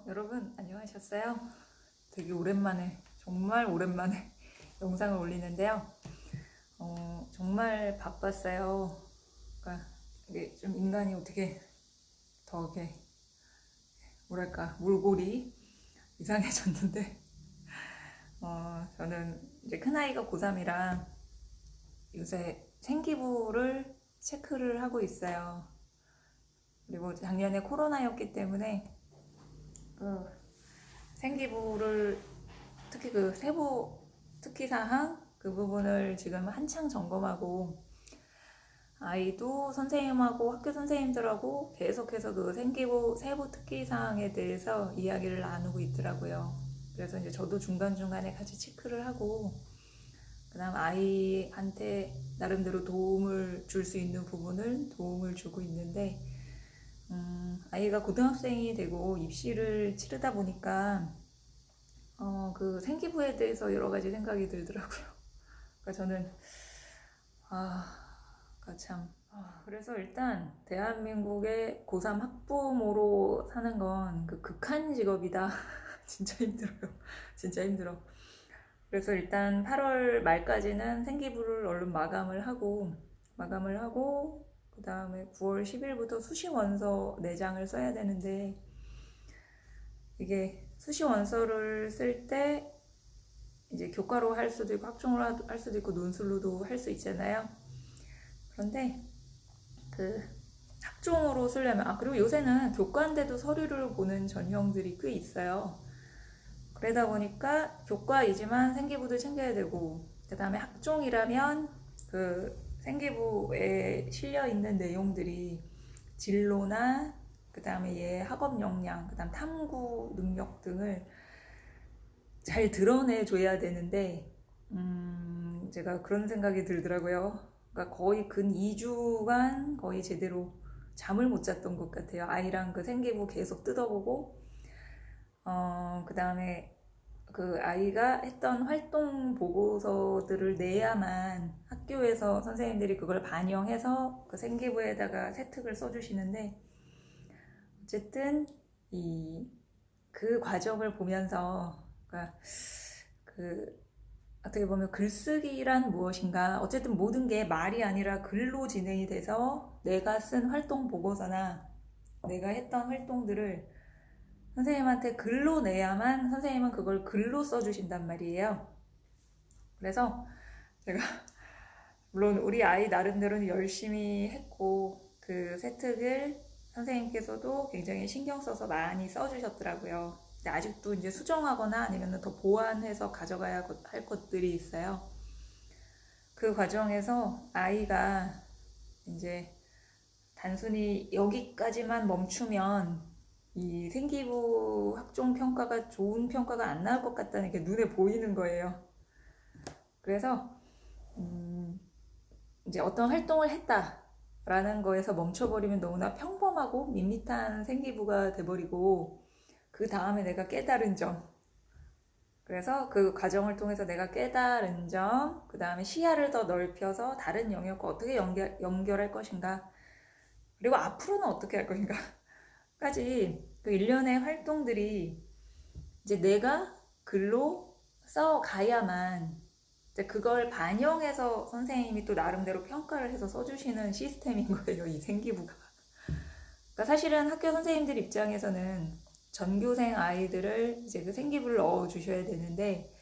여러분 안녕하셨어요? 되게 오랜만에, 정말 오랜만에 영상을 올리는데요. 정말 바빴어요. 그러니까 이게 좀 인간이 어떻게 더 이렇게 뭐랄까 몰골이 이상해졌는데, 저는 이제 큰아이가 고3이라 요새 생기부를 체크를 하고 있어요. 그리고 작년에 코로나였기 때문에 그 생기부를 특히 그 세부 특기사항 그 부분을 지금 한창 점검하고, 아이도 선생님하고 학교 선생님들하고 계속해서 그 생기부 세부 특기사항에 대해서 이야기를 나누고 있더라고요. 그래서 이제 저도 중간중간에 같이 체크를 하고, 그 다음 아이한테 나름대로 도움을 줄 수 있는 부분을 도움을 주고 있는데, 아이가 고등학생이 되고 입시를 치르다 보니까 그 생기부에 대해서 여러 가지 생각이 들더라고요. 그러니까 저는 그러니까 참 그래서 일단 대한민국의 고3 학부모로 사는 건 그 극한 직업이다. 진짜 힘들어요. 진짜 힘들어. 그래서 일단 8월 말까지는 생기부를 얼른 마감을 하고 그 다음에 9월 10일부터 수시 원서 4장을 써야 되는데, 이게 수시 원서를 쓸 때 이제 교과로 할 수도 있고 학종으로 할 수도 있고 논술로도 할 수 있잖아요. 그런데 그 학종으로 쓰려면, 그리고 요새는 교과인데도 서류를 보는 전형들이 꽤 있어요. 그러다 보니까 교과이지만 생기부도 챙겨야 되고, 그 다음에 학종이라면 그 생기부에 실려 있는 내용들이 진로나 그 다음에 얘 학업 역량, 그 다음 탐구 능력 등을 잘 드러내줘야 되는데, 제가 그런 생각이 들더라고요. 그러니까 거의 근 2주간 거의 제대로 잠을 못 잤던 것 같아요. 아이랑 그 생기부 계속 뜯어보고, 그 다음에 그 아이가 했던 활동 보고서들을 내야만 학교에서 선생님들이 그걸 반영해서 그 생기부에다가 세특을 써주시는데, 어쨌든 그 과정을 보면서, 그러니까 그 어떻게 보면 글쓰기란 무엇인가, 어쨌든 모든 게 말이 아니라 글로 진행이 돼서 내가 쓴 활동 보고서나 내가 했던 활동들을 선생님한테 글로 내야만 선생님은 그걸 글로 써주신단 말이에요. 그래서 제가 물론 우리 아이 나름대로는 열심히 했고, 그 세특을 선생님께서도 굉장히 신경 써서 많이 써주셨더라고요. 근데 아직도 이제 수정하거나 아니면 더 보완해서 가져가야 할 것들이 있어요. 그 과정에서 아이가 이제 단순히 여기까지만 멈추면 이 생기부 학종 평가가 좋은 평가가 안 나올 것 같다는 게 눈에 보이는 거예요. 그래서 이제 어떤 활동을 했다라는 거에서 멈춰버리면 너무나 평범하고 밋밋한 생기부가 돼버리고, 그 다음에 내가 깨달은 점, 그래서 그 과정을 통해서 내가 깨달은 점, 그 다음에 시야를 더 넓혀서 다른 영역과 어떻게 연결할 것인가, 그리고 앞으로는 어떻게 할 것인가 까지 그 일련의 활동들이 이제 내가 글로 써가야만 이제 그걸 반영해서 선생님이 또 나름대로 평가를 해서 써주시는 시스템인 거예요, 이 생기부가. 그러니까 사실은 학교 선생님들 입장에서는 전교생 아이들을 이제 그 생기부를 넣어 주셔야 되는데,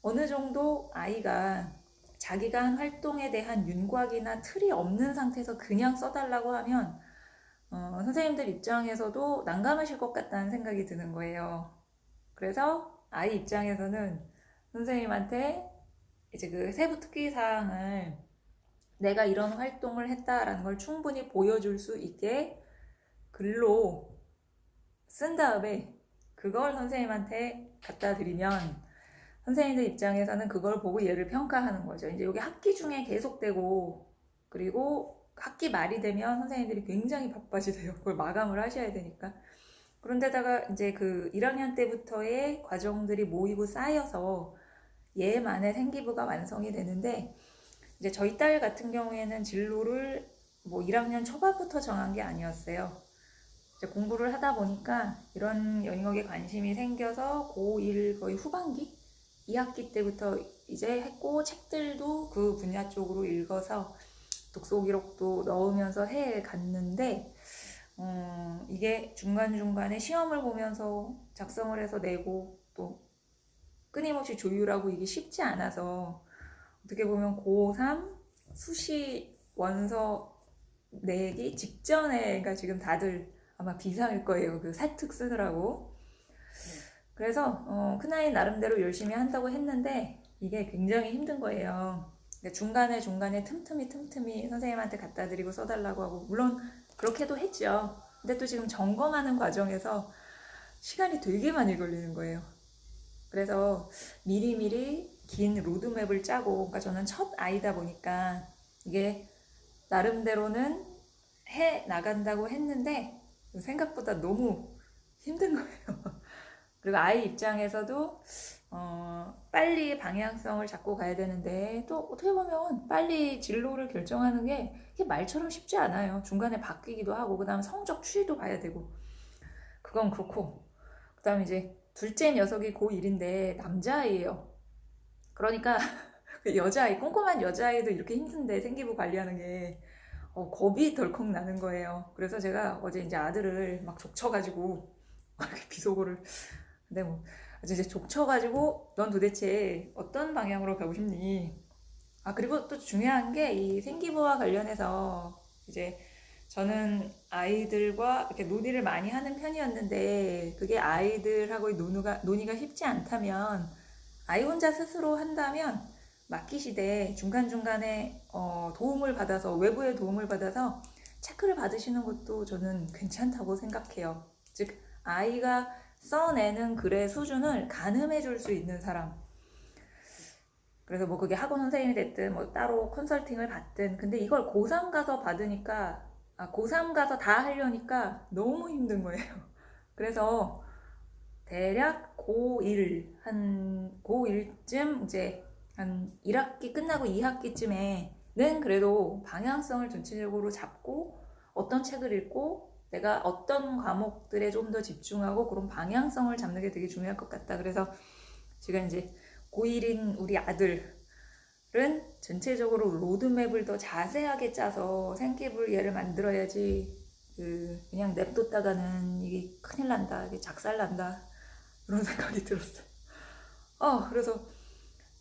어느 정도 아이가 자기가 한 활동에 대한 윤곽이나 틀이 없는 상태에서 그냥 써달라고 하면 선생님들 입장에서도 난감하실 것 같다는 생각이 드는 거예요. 그래서 아이 입장에서는 선생님한테 이제 그 세부 특기 사항을 내가 이런 활동을 했다라는 걸 충분히 보여줄 수 있게 글로 쓴 다음에 그걸 선생님한테 갖다 드리면, 선생님들 입장에서는 그걸 보고 얘를 평가하는 거죠. 이제 여기 학기 중에 계속되고, 그리고 학기 말이 되면 선생님들이 굉장히 바빠지세요. 그걸 마감을 하셔야 되니까. 그런데다가 이제 그 1학년 때부터의 과정들이 모이고 쌓여서 얘만의 생기부가 완성이 되는데, 이제 저희 딸 같은 경우에는 진로를 뭐 1학년 초반부터 정한 게 아니었어요. 이제 공부를 하다 보니까 이런 영역에 관심이 생겨서 고1 거의 후반기 2학기 때부터 이제 했고, 책들도 그 분야 쪽으로 읽어서 독서 기록도 넣으면서 해 갔는데, 이게 중간중간에 시험을 보면서 작성을 해서 내고 또 끊임없이 조율하고 이게 쉽지 않아서, 어떻게 보면 고3 수시 원서 내기 직전에, 그러니까 지금 다들 아마 비상일 거예요. 그 사특 쓰느라고. 그래서 큰아이 나름대로 열심히 한다고 했는데 이게 굉장히 힘든 거예요. 중간에 틈틈이 선생님한테 갖다 드리고 써달라고 하고, 물론 그렇게도 했죠. 근데 또 지금 점검하는 과정에서 시간이 되게 많이 걸리는 거예요. 그래서 미리미리 긴 로드맵을 짜고, 그러니까 저는 첫 아이다 보니까 이게 나름대로는 해 나간다고 했는데 생각보다 너무 힘든 거예요. 그리고 아이 입장에서도 빨리 방향성을 잡고 가야 되는데, 또 어떻게 보면 빨리 진로를 결정하는 게 이게 말처럼 쉽지 않아요. 중간에 바뀌기도 하고, 그 다음 성적 추이도 봐야 되고. 그건 그렇고, 그 다음 이제 둘째 녀석이 고1인데 남자아이예요. 그러니까 여자아이, 꼼꼼한 여자아이도 이렇게 힘든데 생기부 관리하는 게 겁이 덜컥 나는 거예요. 그래서 제가 어제 이제 아들을 막 족쳐가지고 이렇게 비속어를, 근데 뭐 이제 족쳐가지고 넌 도대체 어떤 방향으로 가고 싶니? 그리고 또 중요한 게 이 생기부와 관련해서 이제 저는 아이들과 이렇게 논의를 많이 하는 편이었는데, 그게 아이들하고 논의가 쉽지 않다면, 아이 혼자 스스로 한다면 맡기시되 중간중간에 도움을 받아서, 외부의 도움을 받아서 체크를 받으시는 것도 저는 괜찮다고 생각해요. 즉 아이가 써내는 글의 수준을 가늠해 줄 수 있는 사람. 그래서 뭐 그게 학원 선생님이 됐든 뭐 따로 컨설팅을 받든, 근데 이걸 고3 가서 받으니까, 고3 가서 다 하려니까 너무 힘든 거예요. 그래서 대략 고1쯤 이제 한 1학기 끝나고 2학기쯤에는 그래도 방향성을 전체적으로 잡고, 어떤 책을 읽고 내가 어떤 과목들에 좀 더 집중하고, 그런 방향성을 잡는 게 되게 중요할 것 같다. 그래서 지금 이제 고1인 우리 아들은 전체적으로 로드맵을 더 자세하게 짜서 생기불 얘를 만들어야지, 그냥 냅뒀다가는 이게 큰일 난다, 이게 작살 난다, 그런 생각이 들었어요. 그래서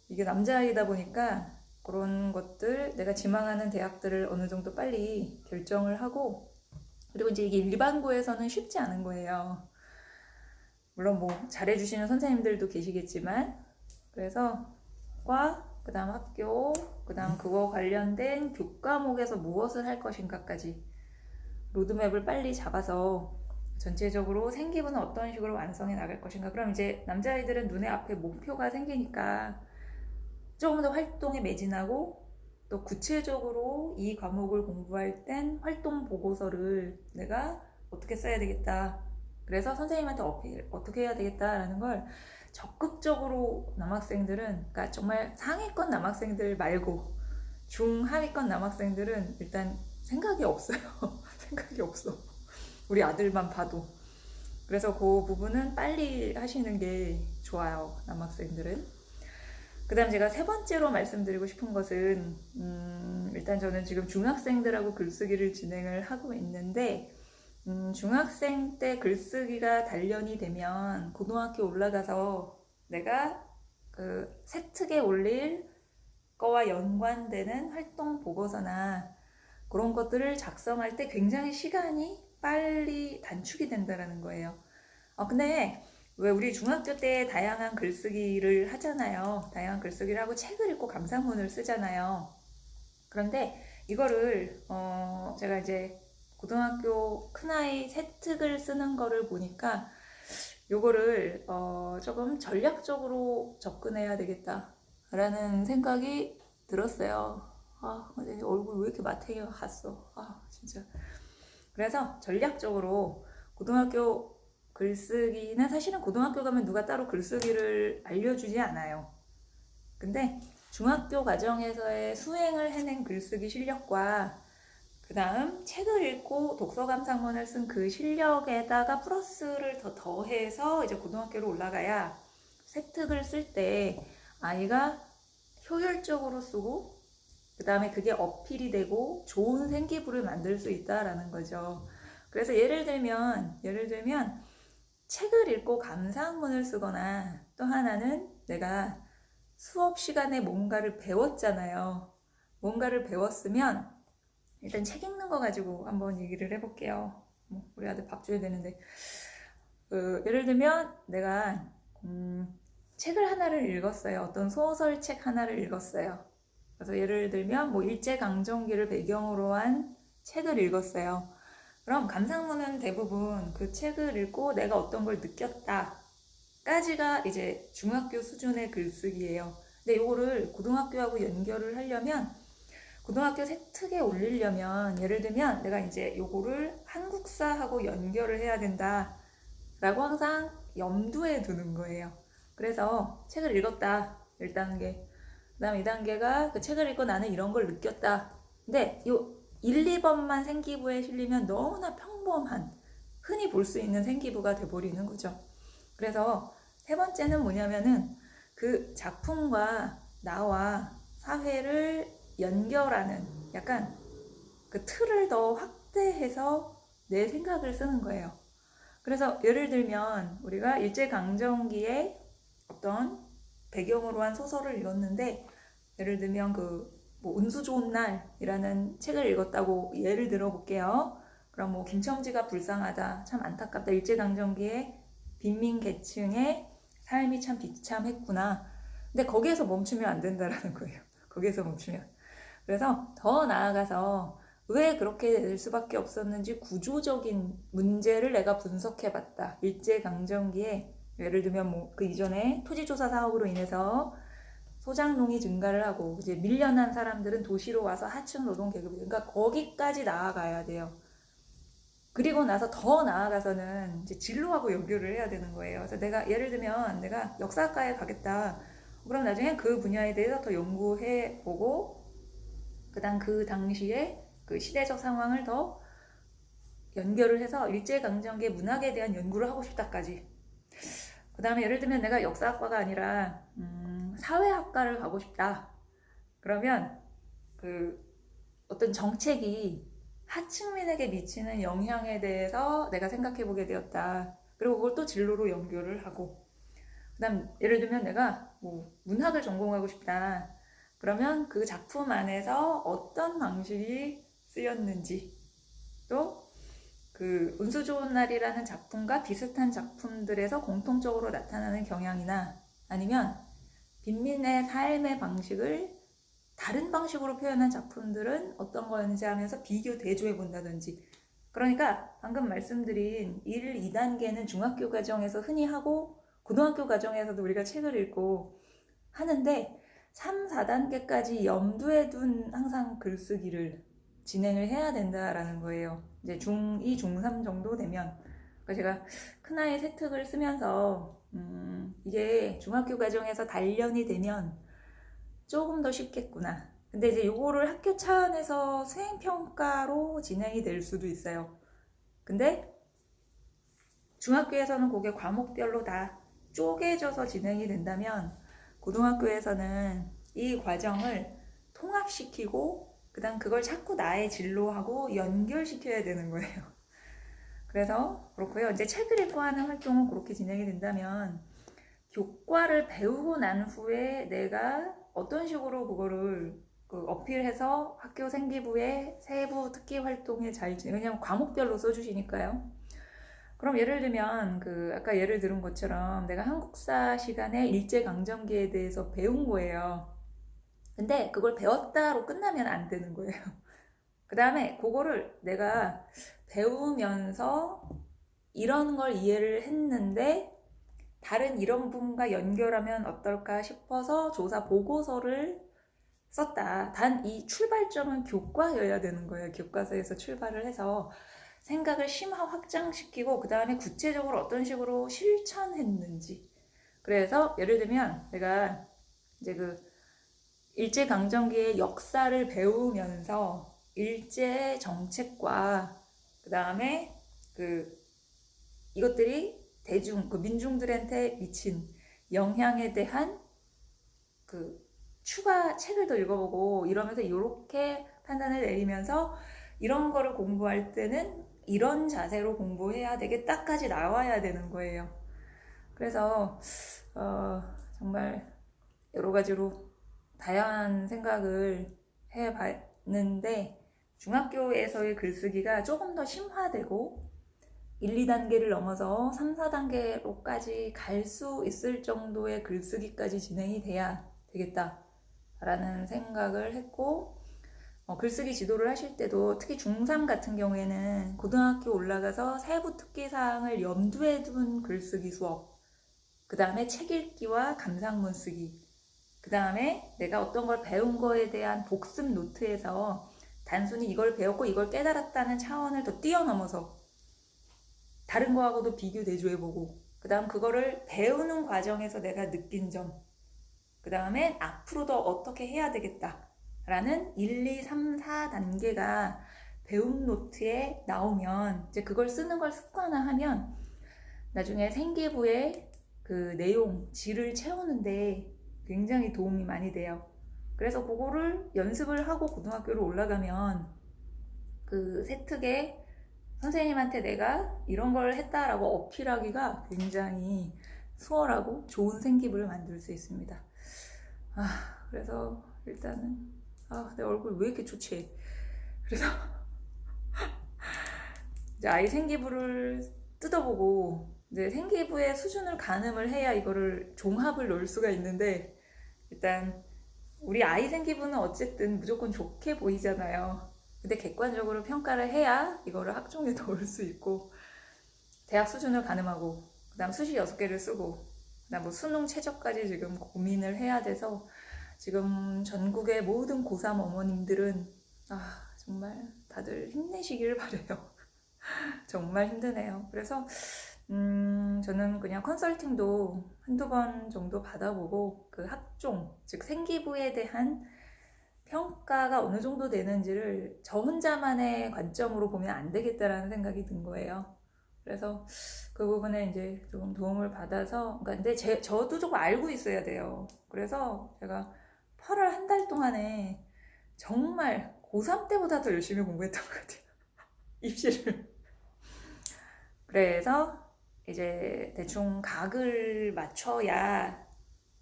이게 남자아이다 보니까 그런 것들, 내가 지망하는 대학들을 어느 정도 빨리 결정을 하고, 그리고 이제 이게 일반고에서는 쉽지 않은 거예요. 물론 뭐 잘해주시는 선생님들도 계시겠지만, 그래서 그 다음 학교, 그 다음 그거 관련된 교과목에서 무엇을 할 것인가까지 로드맵을 빨리 잡아서 전체적으로 생기부는 어떤 식으로 완성해 나갈 것인가. 그럼 이제 남자아이들은 눈에 앞에 목표가 생기니까 조금 더 활동에 매진하고, 또 구체적으로 이 과목을 공부할 땐 활동 보고서를 내가 어떻게 써야 되겠다, 그래서 선생님한테 어떻게 해야 되겠다라는 걸 적극적으로 남학생들은, 그러니까 정말 상위권 남학생들 말고 중하위권 남학생들은 일단 생각이 없어요. 생각이 없어. 우리 아들만 봐도. 그래서 그 부분은 빨리 하시는 게 좋아요, 남학생들은. 그 다음 제가 세 번째로 말씀드리고 싶은 것은, 일단 저는 지금 중학생들하고 글쓰기를 진행을 하고 있는데, 중학생 때 글쓰기가 단련이 되면 고등학교 올라가서 내가 그 세특에 올릴 거와 연관되는 활동 보고서나 그런 것들을 작성할 때 굉장히 시간이 빨리 단축이 된다는 거예요. 근데 왜 우리 중학교 때 다양한 글쓰기를 하잖아요. 다양한 글쓰기를 하고 책을 읽고 감상문을 쓰잖아요. 그런데 이거를 제가 이제 고등학교 큰아이 세특을 쓰는 거를 보니까 요거를 조금 전략적으로 접근해야 되겠다라는 생각이 들었어요. 근데 얼굴 왜 이렇게 마탱이가 갔어. 진짜. 그래서 전략적으로 고등학교 글쓰기는, 사실은 고등학교 가면 누가 따로 글쓰기를 알려주지 않아요. 근데 중학교 과정에서의 수행을 해낸 글쓰기 실력과 그 다음 책을 읽고 독서 감상문을 쓴 그 실력에다가 플러스를 더 더해서 이제 고등학교로 올라가야 세특을 쓸 때 아이가 효율적으로 쓰고 그 다음에 그게 어필이 되고 좋은 생기부를 만들 수 있다라는 거죠. 그래서 예를 들면 책을 읽고 감상문을 쓰거나 또 하나는 내가 수업 시간에 뭔가를 배웠잖아요. 뭔가를 배웠으면 일단 책 읽는 거 가지고 한번 얘기를 해볼게요. 우리 아들 밥 줘야 되는데 예를 들면 내가 책을 하나를 읽었어요. 어떤 소설책 하나를 읽었어요. 그래서 예를 들면 일제강점기를 배경으로 한 책을 읽었어요. 그럼 감상문은 대부분 그 책을 읽고 내가 어떤 걸 느꼈다 까지가 이제 중학교 수준의 글쓰기예요. 근데 이거를 고등학교하고 연결을 하려면 고등학교 세특에 올리려면 예를 들면 내가 이제 요거를 한국사하고 연결을 해야 된다 라고 항상 염두에 두는 거예요. 그래서 책을 읽었다 1단계, 그 다음 2단계가 그 책을 읽고 나는 이런 걸 느꼈다. 근데 요 1, 2번만 생기부에 실리면 너무나 평범한 흔히 볼 수 있는 생기부가 돼버리는 거죠. 그래서 세 번째는 뭐냐면은 그 작품과 나와 사회를 연결하는 약간 그 틀을 더 확대해서 내 생각을 쓰는 거예요. 그래서 예를 들면 우리가 일제강점기에 어떤 배경으로 한 소설을 읽었는데 예를 들면 운수 좋은 날이라는 책을 읽었다고 예를 들어 볼게요. 그럼 김첨지가 불쌍하다, 참 안타깝다, 일제강점기에 빈민계층의 삶이 참 비참했구나. 근데 거기에서 멈추면 안 된다라는 거예요. 거기에서 멈추면. 그래서 더 나아가서 왜 그렇게 될 수밖에 없었는지 구조적인 문제를 내가 분석해봤다. 일제강점기에 예를 들면 그 이전에 토지조사 사업으로 인해서 소작농이 증가를 하고 이제 밀려난 사람들은 도시로 와서 하층 노동 계급이, 그러니까 거기까지 나아가야 돼요. 그리고 나서 더 나아가서는 이제 진로하고 연결을 해야 되는 거예요. 그래서 내가 예를 들면 내가 역사학과에 가겠다. 그럼 나중에 그 분야에 대해서 더 연구해 보고 그다음 그 당시에 그 시대적 상황을 더 연결을 해서 일제강점기 문학에 대한 연구를 하고 싶다까지. 그 다음에 예를 들면 내가 역사학과가 아니라 사회학과를 가고 싶다. 그러면 어떤 정책이 하층민에게 미치는 영향에 대해서 내가 생각해 보게 되었다. 그리고 그걸 또 진로로 연결을 하고, 그 다음 예를 들면 내가 문학을 전공하고 싶다. 그러면 그 작품 안에서 어떤 방식이 쓰였는지, 또 운수 좋은 날이라는 작품과 비슷한 작품들에서 공통적으로 나타나는 경향이나 아니면 빈민의 삶의 방식을 다른 방식으로 표현한 작품들은 어떤 거였는지 하면서 비교 대조해 본다든지. 그러니까 방금 말씀드린 1, 2단계는 중학교 과정에서 흔히 하고 고등학교 과정에서도 우리가 책을 읽고 하는데 3, 4단계까지 염두에 둔 항상 글쓰기를 진행을 해야 된다라는 거예요. 이제 중2, 중3 정도 되면. 그러니까 제가 큰아이 세특을 쓰면서 이게 중학교 과정에서 단련이 되면 조금 더 쉽겠구나. 근데 이제 요거를 학교 차원에서 수행평가로 진행이 될 수도 있어요. 근데 중학교에서는 그게 과목별로 다 쪼개져서 진행이 된다면 고등학교에서는 이 과정을 통합시키고 그다음 그걸 자꾸 나의 진로하고 연결시켜야 되는 거예요. 그래서 그렇고요. 이제 책을 읽고 하는 활동은 그렇게 진행이 된다면 교과를 배우고 난 후에 내가 어떤 식으로 그거를 어필해서 학교 생기부에 세부 특기 활동에 잘 왜냐면 과목별로 써주시니까요. 그럼 예를 들면 아까 예를 들은 것처럼 내가 한국사 시간에 일제강점기에 대해서 배운 거예요. 근데 그걸 배웠다로 끝나면 안 되는 거예요. 그 다음에 그거를 내가 배우면서 이런 걸 이해를 했는데 다른 이런 부분과 연결하면 어떨까 싶어서 조사 보고서를 썼다. 단 이 출발점은 교과여야 되는 거예요. 교과서에서 출발을 해서 생각을 심화 확장시키고 그 다음에 구체적으로 어떤 식으로 실천했는지. 그래서 예를 들면 내가 이제 일제강점기의 역사를 배우면서 일제 정책과 그 다음에 이것들이 민중들한테 미친 영향에 대한 추가 책을 더 읽어보고 이러면서 이렇게 판단을 내리면서 이런 거를 공부할 때는 이런 자세로 공부해야 되겠다까지 나와야 되는 거예요. 그래서 정말 여러 가지로 다양한 생각을 해봤는데 중학교에서의 글쓰기가 조금 더 심화되고 1, 2단계를 넘어서 3, 4단계로까지 갈 수 있을 정도의 글쓰기까지 진행이 돼야 되겠다라는 생각을 했고 글쓰기 지도를 하실 때도 특히 중3 같은 경우에는 고등학교 올라가서 세부 특기사항을 염두에 둔 글쓰기 수업, 그 다음에 책 읽기와 감상문 쓰기, 그 다음에 내가 어떤 걸 배운 거에 대한 복습 노트에서 단순히 이걸 배웠고 이걸 깨달았다는 차원을 더 뛰어넘어서 다른 거하고도 비교 대조해보고 그 다음 그거를 배우는 과정에서 내가 느낀 점, 그 다음에 앞으로 더 어떻게 해야 되겠다 라는 1, 2, 3, 4단계가 배움 노트에 나오면 이제 그걸 쓰는 걸 습관화하면 나중에 생기부의 그 내용, 질을 채우는데 굉장히 도움이 많이 돼요. 그래서 그거를 연습을 하고 고등학교로 올라가면 그 세특에 선생님한테 내가 이런 걸 했다라고 어필하기가 굉장히 수월하고 좋은 생기부를 만들 수 있습니다. 그래서 일단은 내 얼굴 왜 이렇게 좋지? 그래서 이제 아이 생기부를 뜯어보고 이제 생기부의 수준을 가늠을 해야 이거를 종합을 넣을 수가 있는데 일단 우리 아이 생기부는 어쨌든 무조건 좋게 보이잖아요. 근데 객관적으로 평가를 해야 이거를 학종에 넣을 수 있고 대학 수준을 가늠하고 그 다음 수시 6개를 쓰고 그 다음 뭐 수능 최저까지 지금 고민을 해야 돼서 지금 전국의 모든 고3 어머님들은 정말 다들 힘내시길 바래요. 정말 힘드네요. 그래서 저는 그냥 컨설팅도 한두 번 정도 받아보고 그 학종, 즉 생기부에 대한 평가가 어느 정도 되는지를 저 혼자만의 관점으로 보면 안 되겠다라는 생각이 든 거예요. 그래서 그 부분에 이제 조금 도움을 받아서, 근데 저도 조금 알고 있어야 돼요. 그래서 제가 8월 한 달 동안에 정말 고3 때보다 더 열심히 공부했던 것 같아요. 입시를. 그래서 이제 대충 각을 맞춰야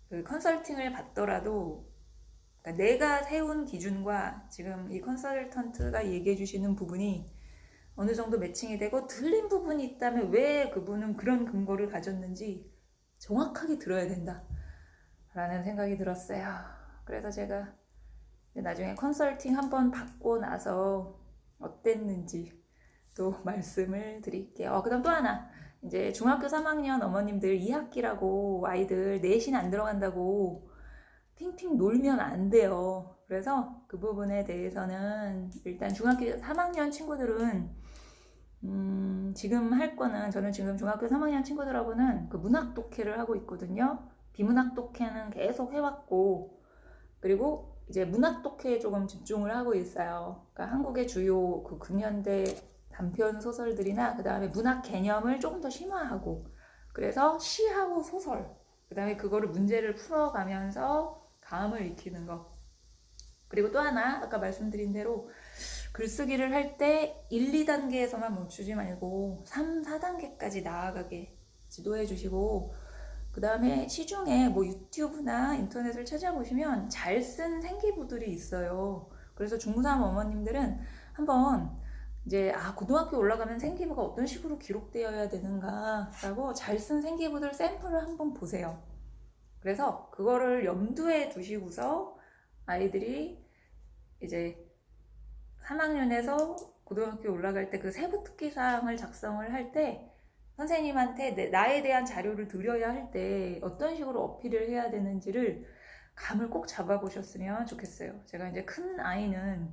그 컨설팅을 받더라도 그러니까 내가 세운 기준과 지금 이 컨설턴트가 얘기해 주시는 부분이 어느 정도 매칭이 되고 틀린 부분이 있다면 왜 그분은 그런 근거를 가졌는지 정확하게 들어야 된다 라는 생각이 들었어요. 그래서 제가 나중에 컨설팅 한번 받고 나서 어땠는지 또 말씀을 드릴게요. 그 다음 또 하나, 이제 중학교 3학년 어머님들 2학기라고 아이들 내신 안 들어간다고 핑핑 놀면 안 돼요. 그래서 그 부분에 대해서는 일단 중학교 3학년 친구들은 지금 할 거는, 저는 지금 중학교 3학년 친구들하고는 그 문학 독해를 하고 있거든요. 비문학 독해는 계속 해왔고, 그리고 이제 문학 독해에 조금 집중을 하고 있어요. 그러니까 한국의 주요 그 근현대 단편 소설들이나 그 다음에 문학 개념을 조금 더 심화하고, 그래서 시하고 소설, 그 다음에 그거를 문제를 풀어가면서 감을 익히는 거. 그리고 또 하나, 아까 말씀드린 대로 글쓰기를 할 때 1, 2단계에서만 멈추지 말고 3, 4단계까지 나아가게 지도해 주시고, 그 다음에 시중에 뭐 유튜브나 인터넷을 찾아보시면 잘 쓴 생기부들이 있어요. 그래서 중3 어머님들은 한번 이제 고등학교 올라가면 생기부가 어떤 식으로 기록되어야 되는가 라고 잘 쓴 생기부들 샘플을 한번 보세요. 그래서 그거를 염두에 두시고서 아이들이 이제 3학년에서 고등학교 올라갈 때 그 세부 특기 사항을 작성을 할 때 선생님한테 나에 대한 자료를 드려야 할 때 어떤 식으로 어필을 해야 되는지를 감을 꼭 잡아보셨으면 좋겠어요. 제가 이제 큰 아이는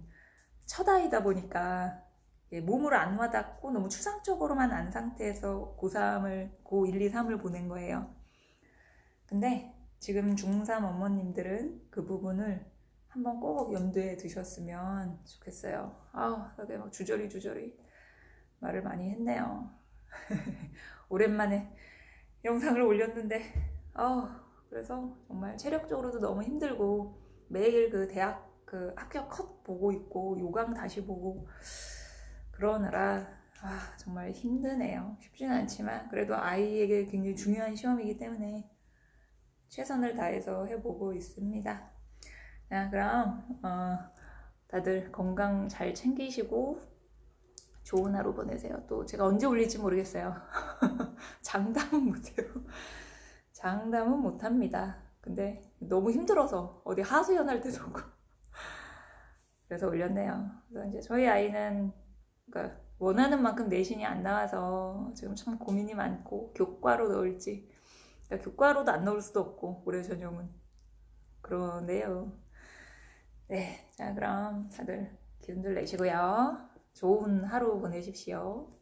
첫 아이다 보니까 몸으로 안 와닿고 너무 추상적으로만 안 상태에서 고3을, 고1, 2, 3을 보낸 거예요. 근데 지금 중3 어머님들은 그 부분을 한번 꼭 염두에 두셨으면 좋겠어요. 되게 막 주저리 말을 많이 했네요. 오랜만에 영상을 올렸는데, 그래서 정말 체력적으로도 너무 힘들고, 매일 그 대학 그 합격 컷 보고 있고, 요강 다시 보고, 그러느라, 정말 힘드네요. 쉽지는 않지만, 그래도 아이에게 굉장히 중요한 시험이기 때문에 최선을 다해서 해보고 있습니다. 자, 그럼, 다들 건강 잘 챙기시고, 좋은 하루 보내세요. 또 제가 언제 올릴지 모르겠어요. 장담은 못해요. 장담은 못합니다. 근데 너무 힘들어서 어디 하소연할 때도 없고 그래서 올렸네요. 그래서 이제 저희 아이는 그러니까 원하는 만큼 내신이 안 나와서 지금 참 고민이 많고 교과로 넣을지 그러니까 교과로도 안 넣을 수도 없고 올해 전형은 그러네요. 네, 자 그럼 다들 기운들 내시고요. 좋은 하루 보내십시오.